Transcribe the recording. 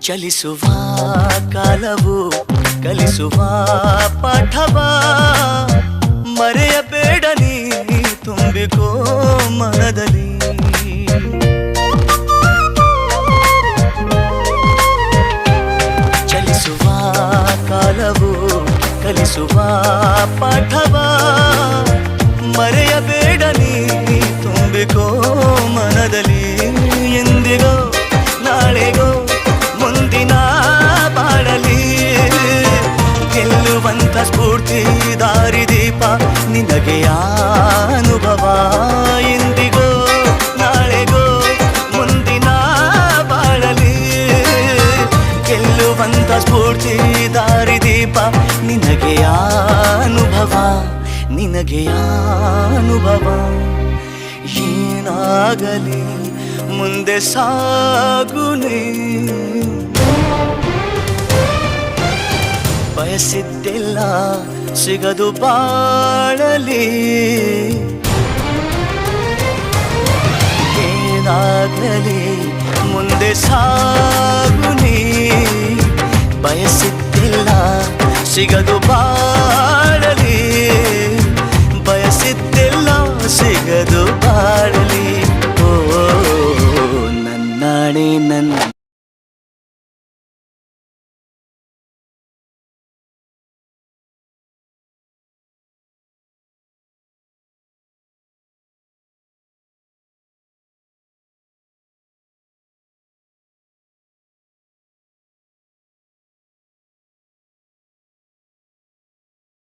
ಚಲಿಸುವ ಕಾಲವು ಕಲಿಸುವ ಪಾಠವ ಮರೆಯಬೇಡ ನೀ ತುಂಬಿಕೋ ಮನದಲ್ಲಿ. ಚಲಿಸುವ ಕಾಲವು ಕಲಿಸುವ ಪಾಠವ ಮರೆಯಬೇಡ ನೀ ತುಂಬಿಕೋ ಮನದಲ್ಲಿ. ಎಂದಿಗೋ ನಾಳೆಗೋ ಮುಂದಿನ ಬಾಳಲಿ ಗೆಲ್ಲುವಂತ ಸ್ಫೂರ್ತಿ ದಾರಿದೀಪ ನಿನಗೆ ಅನುಭವ. ಎಂದಿಗೋ ನಾಳೆಗೋ ಮುಂದಿನ ಬಾಳಲಿ ಗೆಲ್ಲುವಂತ ಸ್ಫೂರ್ತಿ ದಾರಿದೀಪ ನಿನಗೆ ಅನುಭವ ನಿನಗೆ ಅನುಭವ. ಏನಾಗಲಿ ಮುಂದೆ ಸಾಗುನೇ ಬಯಸಿದ್ದೆಲ್ಲ ಸಿಗದು ಬಾಳಲಿ. ಏನಾಗಲಿ ಮುಂದೆ ಸಾಗುನೇ ಬಯಸಿದ್ದೆಲ್ಲ ಸಿಗದು ಬಾಳಲಿ. ಬಯಸಿದ್ದೆಲ್ಲ ಸಿಗದು ಬಾಳಲಿ.